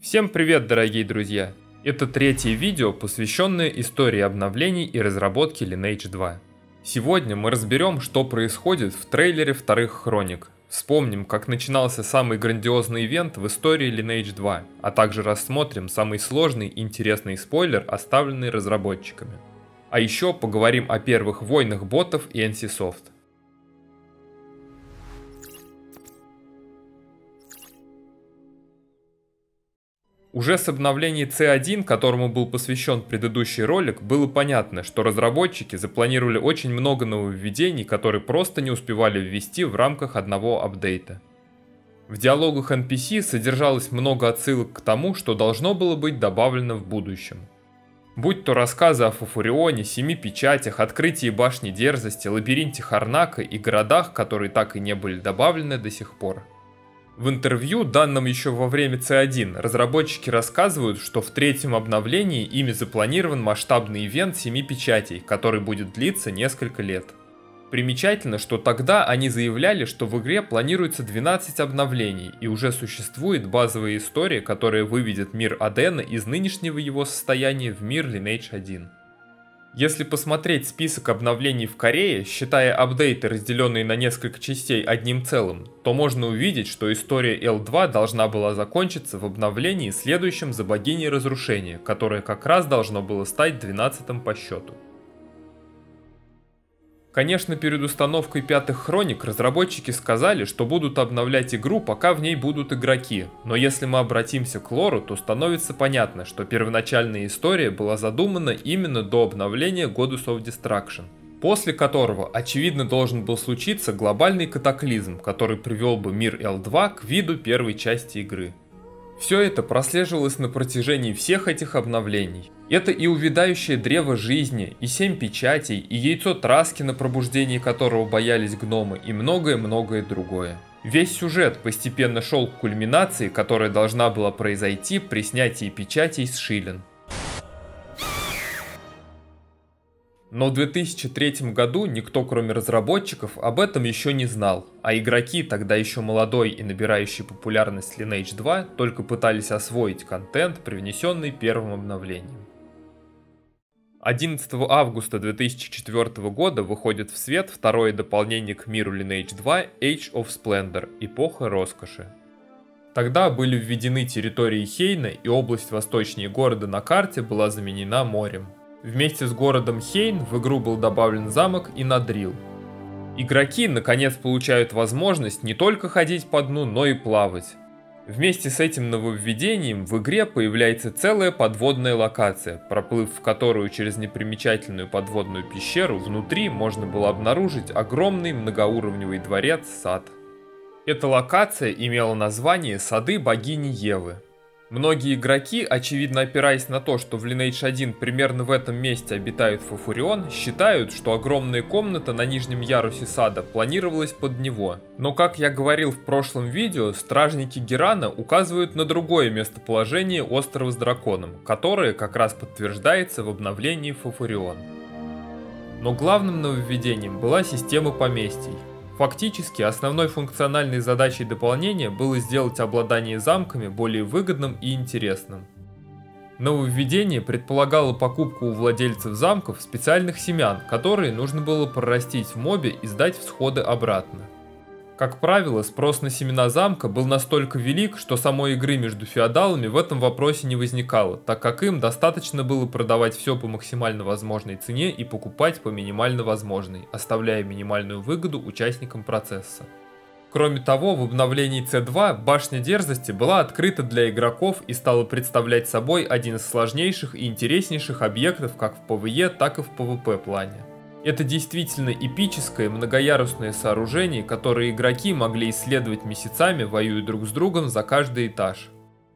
Всем привет, дорогие друзья! Это третье видео, посвященное истории обновлений и разработки Lineage 2. Сегодня мы разберем, что происходит в трейлере вторых Хроник. Вспомним, как начинался самый грандиозный ивент в истории Lineage 2, а также рассмотрим самый сложный и интересный спойлер, оставленный разработчиками. А еще поговорим о первых войнах ботов и NCSoft. Уже с обновления C1, которому был посвящен предыдущий ролик, было понятно, что разработчики запланировали очень много нововведений, которые просто не успевали ввести в рамках одного апдейта. В диалогах NPC содержалось много отсылок к тому, что должно было быть добавлено в будущем. Будь то рассказы о Фуфурионе, Семи Печатях, открытии Башни Дерзости, лабиринте Харнака и городах, которые так и не были добавлены до сих пор. В интервью, данном еще во время C1, разработчики рассказывают, что в третьем обновлении ими запланирован масштабный ивент Семи Печатей, который будет длиться несколько лет. Примечательно, что тогда они заявляли, что в игре планируется 12 обновлений и уже существует базовая история, которая выведет мир Адена из нынешнего его состояния в мир Lineage 1. Если посмотреть список обновлений в Корее, считая апдейты, разделенные на несколько частей одним целым, то можно увидеть, что история L2 должна была закончиться в обновлении, следующем за богиней разрушения, которое как раз должно было стать 12-м по счету. Конечно, перед установкой пятых Хроник разработчики сказали, что будут обновлять игру, пока в ней будут игроки, но если мы обратимся к лору, то становится понятно, что первоначальная история была задумана именно до обновления Goddess of Destruction, после которого, очевидно, должен был случиться глобальный катаклизм, который привел бы мир L2 к виду первой части игры. Все это прослеживалось на протяжении всех этих обновлений. Это и увядающее древо жизни, и 7 печатей, и яйцо Траски, на пробуждении которого боялись гномы, и многое-многое другое. Весь сюжет постепенно шел к кульминации, которая должна была произойти при снятии печатей с Шилен. Но в 2003 году никто, кроме разработчиков, об этом еще не знал, а игроки, тогда еще молодой и набирающий популярность Lineage 2, только пытались освоить контент, привнесенный первым обновлением. 11 августа 2004 года выходит в свет второе дополнение к миру Lineage 2 Age of Splendor – Эпоха Роскоши. Тогда были введены территории Хейна, и область восточнее города на карте была заменена морем. Вместе с городом Хейн в игру был добавлен замок и Надрил. Игроки наконец получают возможность не только ходить по дну, но и плавать. Вместе с этим нововведением в игре появляется целая подводная локация, проплыв в которую через непримечательную подводную пещеру, внутри можно было обнаружить огромный многоуровневый дворец-сад. Эта локация имела название «Сады богини Евы». Многие игроки, очевидно опираясь на то, что в Lineage 1 примерно в этом месте обитает Фуфурион, считают, что огромная комната на нижнем ярусе сада планировалась под него. Но, как я говорил в прошлом видео, стражники Герана указывают на другое местоположение острова с драконом, которое как раз подтверждается в обновлении Фуфурион. Но главным нововведением была система поместий. Фактически, основной функциональной задачей дополнения было сделать обладание замками более выгодным и интересным. Нововведение предполагало покупку у владельцев замков специальных семян, которые нужно было прорастить в мобе и сдать всходы обратно. Как правило, спрос на семена замка был настолько велик, что самой игры между феодалами в этом вопросе не возникало, так как им достаточно было продавать все по максимально возможной цене и покупать по минимально возможной, оставляя минимальную выгоду участникам процесса. Кроме того, в обновлении C2 Башня Дерзости была открыта для игроков и стала представлять собой один из сложнейших и интереснейших объектов как в PvE, так и в PvP плане. Это действительно эпическое многоярусное сооружение, которое игроки могли исследовать месяцами, воюя друг с другом за каждый этаж.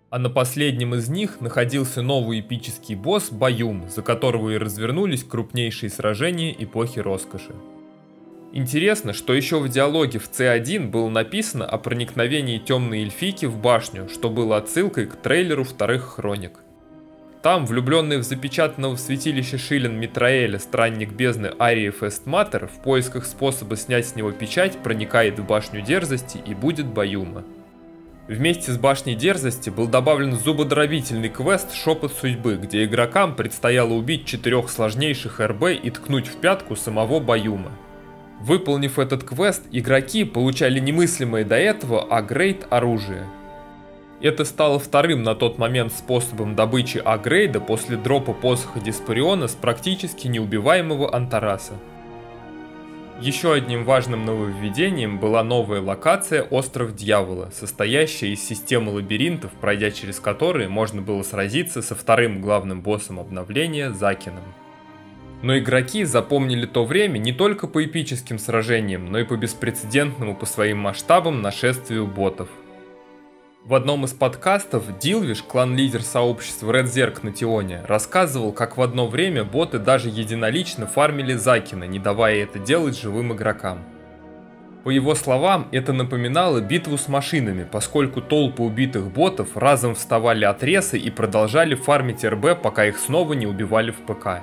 А на последнем из них находился новый эпический босс Баюм, за которого и развернулись крупнейшие сражения эпохи роскоши. Интересно, что еще в диалоге в C1 было написано о проникновении темной эльфийки в башню, что было отсылкой к трейлеру вторых Хроник. Там, влюбленный в запечатанного в святилище Шилен Митраэля странник бездны Арии Фестматер в поисках способа снять с него печать проникает в Башню Дерзости и будет Баюма. Вместе с башней дерзости был добавлен зубодробительный квест «Шепот судьбы», где игрокам предстояло убить 4 сложнейших РБ и ткнуть в пятку самого Баюма. Выполнив этот квест, игроки получали немыслимое до этого апгрейд оружия. Это стало вторым на тот момент способом добычи апгрейда после дропа посоха Диспариона с практически неубиваемого Антараса. Еще одним важным нововведением была новая локация Остров Дьявола, состоящая из системы лабиринтов, пройдя через которые можно было сразиться со вторым главным боссом обновления Закином. Но игроки запомнили то время не только по эпическим сражениям, но и по беспрецедентному по своим масштабам нашествию ботов. В одном из подкастов Дилвиш, клан-лидер сообщества Red Zerg на Тионе, рассказывал, как в одно время боты даже единолично фармили Закина, не давая это делать живым игрокам. По его словам, это напоминало битву с машинами, поскольку толпы убитых ботов разом вставали от реса и продолжали фармить РБ, пока их снова не убивали в ПК.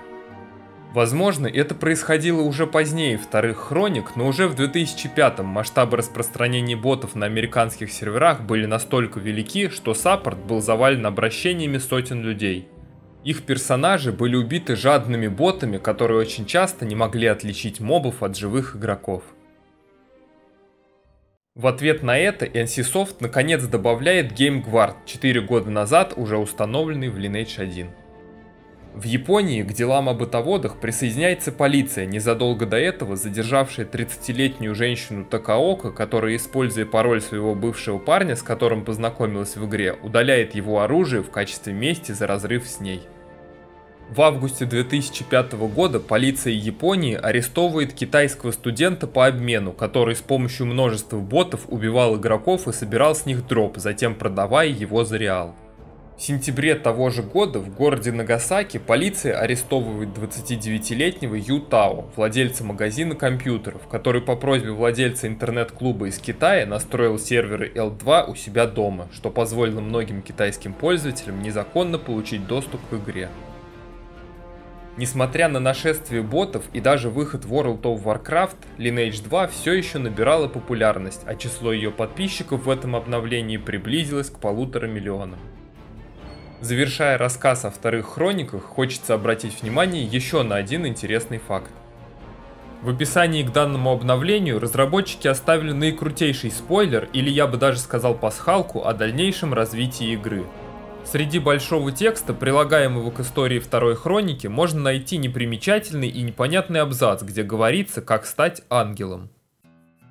Возможно, это происходило уже позднее вторых хроник, но уже в 2005-м масштабы распространения ботов на американских серверах были настолько велики, что саппорт был завален обращениями сотен людей. Их персонажи были убиты жадными ботами, которые очень часто не могли отличить мобов от живых игроков. В ответ на это NCSoft наконец добавляет Game Guard, 4 года назад уже установленный в Lineage 1. В Японии к делам о ботоводах присоединяется полиция, незадолго до этого задержавшая 30-летнюю женщину Такаока, которая, используя пароль своего бывшего парня, с которым познакомилась в игре, удаляет его оружие в качестве мести за разрыв с ней. В августе 2005 года полиция Японии арестовывает китайского студента по обмену, который с помощью множества ботов убивал игроков и собирал с них дроп, затем продавая его за реал. В сентябре того же года в городе Нагасаки полиция арестовывает 29-летнего Ю Тао, владельца магазина компьютеров, который по просьбе владельца интернет-клуба из Китая настроил серверы L2 у себя дома, что позволило многим китайским пользователям незаконно получить доступ к игре. Несмотря на нашествие ботов и даже выход World of Warcraft, Lineage 2 все еще набирала популярность, а число ее подписчиков в этом обновлении приблизилось к 1,5 миллиона. Завершая рассказ о вторых хрониках, хочется обратить внимание еще на один интересный факт. В описании к данному обновлению разработчики оставили наикрутейший спойлер, или я бы даже сказал пасхалку, о дальнейшем развитии игры. Среди большого текста, прилагаемого к истории второй хроники, можно найти непримечательный и непонятный абзац, где говорится, как стать ангелом.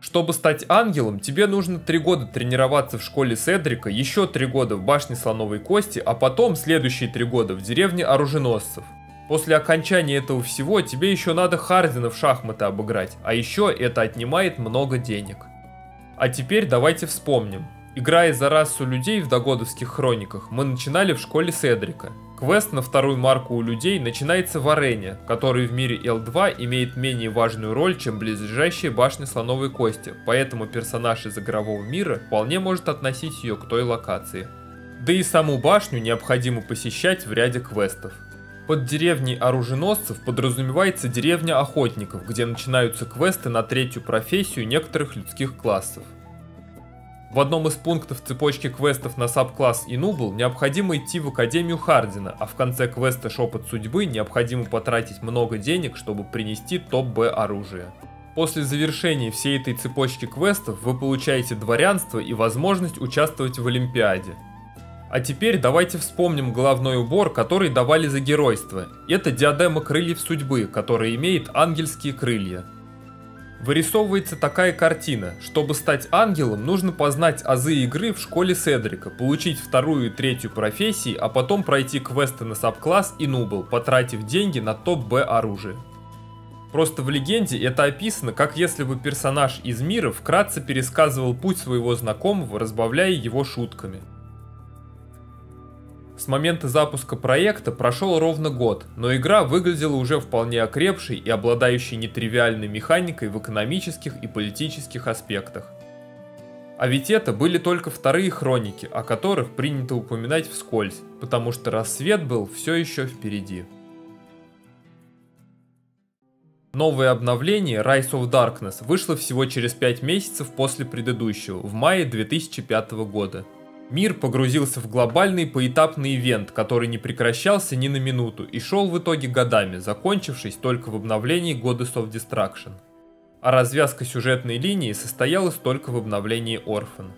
Чтобы стать ангелом, тебе нужно 3 года тренироваться в школе Седрика, еще 3 года в башне Слоновой Кости, а потом следующие 3 года в деревне Оруженосцев. После окончания этого всего тебе еще надо Хардина в шахматы обыграть, а еще это отнимает много денег. А теперь давайте вспомним. Играя за расу людей в догодовских хрониках, мы начинали в школе Седрика. Квест на вторую марку у людей начинается в арене, который в мире L2 имеет менее важную роль, чем близлежащая башня Слоновой Кости, поэтому персонаж из игрового мира вполне может относить ее к той локации. Да и саму башню необходимо посещать в ряде квестов. Под деревней Оруженосцев подразумевается деревня Охотников, где начинаются квесты на 3-ю профессию некоторых людских классов. В одном из пунктов цепочки квестов на сабкласс Инубл необходимо идти в Академию Хардина, а в конце квеста Шепот Судьбы необходимо потратить много денег, чтобы принести топ-Б оружие. После завершения всей этой цепочки квестов вы получаете дворянство и возможность участвовать в Олимпиаде. А теперь давайте вспомним головной убор, который давали за геройство. Это диадема крыльев судьбы, которая имеет ангельские крылья. Вырисовывается такая картина. Чтобы стать ангелом, нужно познать азы игры в школе Седрика, получить 2-ю и 3-ю профессии, а потом пройти квесты на сабкласс Инубл, потратив деньги на топ-Б оружие. Просто в легенде это описано, как если бы персонаж из мира вкратце пересказывал путь своего знакомого, разбавляя его шутками. С момента запуска проекта прошел ровно год, но игра выглядела уже вполне окрепшей и обладающей нетривиальной механикой в экономических и политических аспектах. А ведь это были только вторые хроники, о которых принято упоминать вскользь, потому что рассвет был все еще впереди. Новое обновление Rise of Darkness вышло всего через 5 месяцев после предыдущего, в мае 2005 года. Мир погрузился в глобальный поэтапный ивент, который не прекращался ни на минуту и шел в итоге годами, закончившись только в обновлении Goddess of Destruction. А развязка сюжетной линии состоялась только в обновлении Orphan.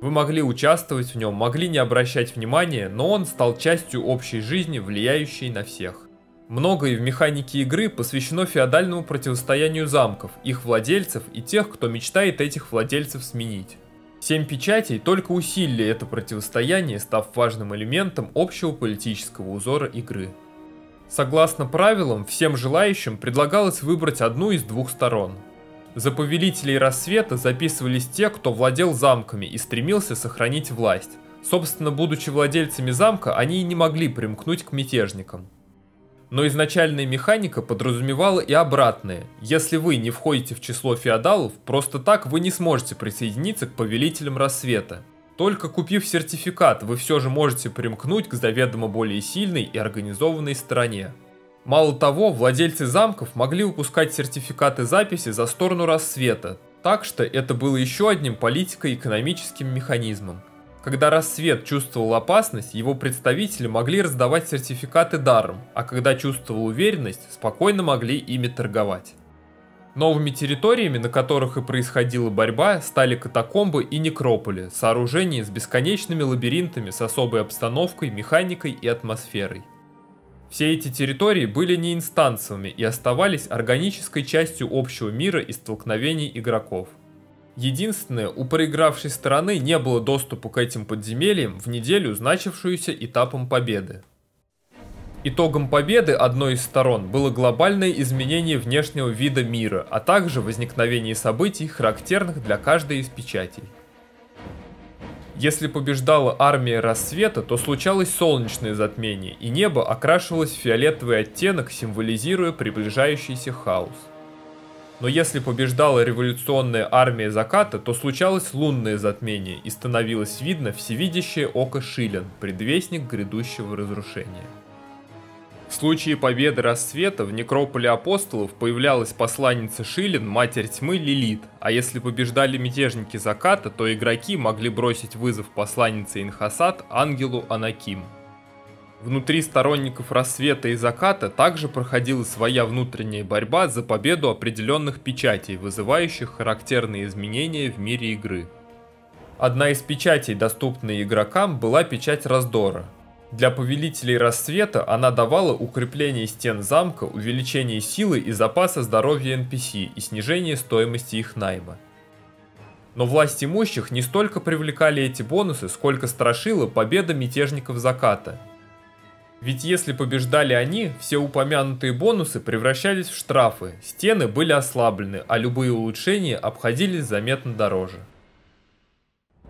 Вы могли участвовать в нем, могли не обращать внимания, но он стал частью общей жизни, влияющей на всех. Многое в механике игры посвящено феодальному противостоянию замков, их владельцев и тех, кто мечтает этих владельцев сменить. 7 печатей только усилили это противостояние, став важным элементом общего политического узора игры. Согласно правилам, всем желающим предлагалось выбрать одну из двух сторон. За повелителей рассвета записывались те, кто владел замками и стремился сохранить власть. Собственно, будучи владельцами замка, они и не могли примкнуть к мятежникам. Но изначальная механика подразумевала и обратное. Если вы не входите в число феодалов, просто так вы не сможете присоединиться к повелителям рассвета. Только купив сертификат, вы все же можете примкнуть к заведомо более сильной и организованной стороне. Мало того, владельцы замков могли выпускать сертификаты записи за сторону рассвета, так что это было еще одним политико-экономическим механизмом. Когда рассвет чувствовал опасность, его представители могли раздавать сертификаты даром, а когда чувствовал уверенность, спокойно могли ими торговать. Новыми территориями, на которых и происходила борьба, стали катакомбы и некрополи, сооружения с бесконечными лабиринтами с особой обстановкой, механикой и атмосферой. Все эти территории были не инстанциями и оставались органической частью общего мира и столкновений игроков. Единственное, у проигравшей стороны не было доступа к этим подземельям в неделю, значившуюся этапом победы. Итогом победы одной из сторон было глобальное изменение внешнего вида мира, а также возникновение событий, характерных для каждой из печатей. Если побеждала армия рассвета, то случалось солнечное затмение, и небо окрашивалось в фиолетовый оттенок, символизируя приближающийся хаос. Но если побеждала революционная армия заката, то случалось лунное затмение, и становилось видно всевидящее око Шилен, предвестник грядущего разрушения. В случае победы рассвета в некрополе апостолов появлялась посланница Шилен, матерь тьмы Лилит, а если побеждали мятежники заката, то игроки могли бросить вызов посланнице Инхасат, ангелу Анаким. Внутри сторонников рассвета и заката также проходила своя внутренняя борьба за победу определенных печатей, вызывающих характерные изменения в мире игры. Одна из печатей, доступная игрокам, была печать раздора. Для повелителей рассвета она давала укрепление стен замка, увеличение силы и запаса здоровья NPC и снижение стоимости их найма. Но власть имущих не столько привлекали эти бонусы, сколько страшила победа мятежников заката. Ведь если побеждали они, все упомянутые бонусы превращались в штрафы, стены были ослаблены, а любые улучшения обходились заметно дороже.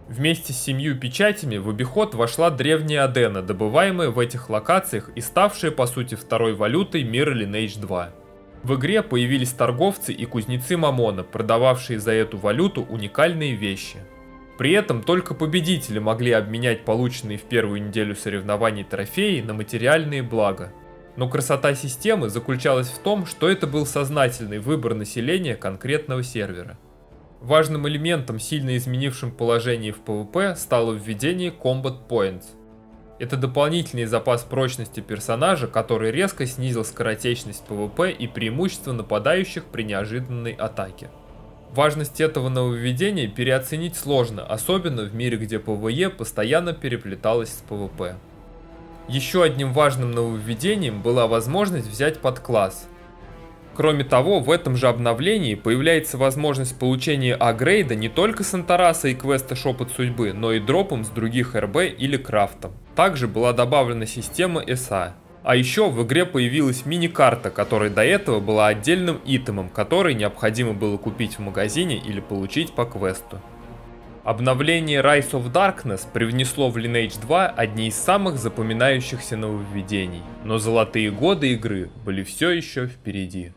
Вместе с 7 печатями в обиход вошла древняя Адена, добываемая в этих локациях и ставшая по сути второй валютой мира Lineage 2. В игре появились торговцы и кузнецы Мамона, продававшие за эту валюту уникальные вещи. При этом только победители могли обменять полученные в первую неделю соревнований трофеи на материальные блага. Но красота системы заключалась в том, что это был сознательный выбор населения конкретного сервера. Важным элементом, сильно изменившим положение в PvP, стало введение Combat Points. Это дополнительный запас прочности персонажа, который резко снизил скоротечность PvP и преимущество нападающих при неожиданной атаке. Важность этого нововведения переоценить сложно, особенно в мире, где PvE постоянно переплеталось с PvP. Еще одним важным нововведением была возможность взять подкласс. Кроме того, в этом же обновлении появляется возможность получения апгрейда не только с Антараса и квеста Шепот Судьбы, но и дропом с других РБ или крафтом. Также была добавлена система SA. А еще в игре появилась мини-карта, которая до этого была отдельным итемом, который необходимо было купить в магазине или получить по квесту. Обновление Rise of Darkness привнесло в Lineage 2 одни из самых запоминающихся нововведений, но золотые годы игры были все еще впереди.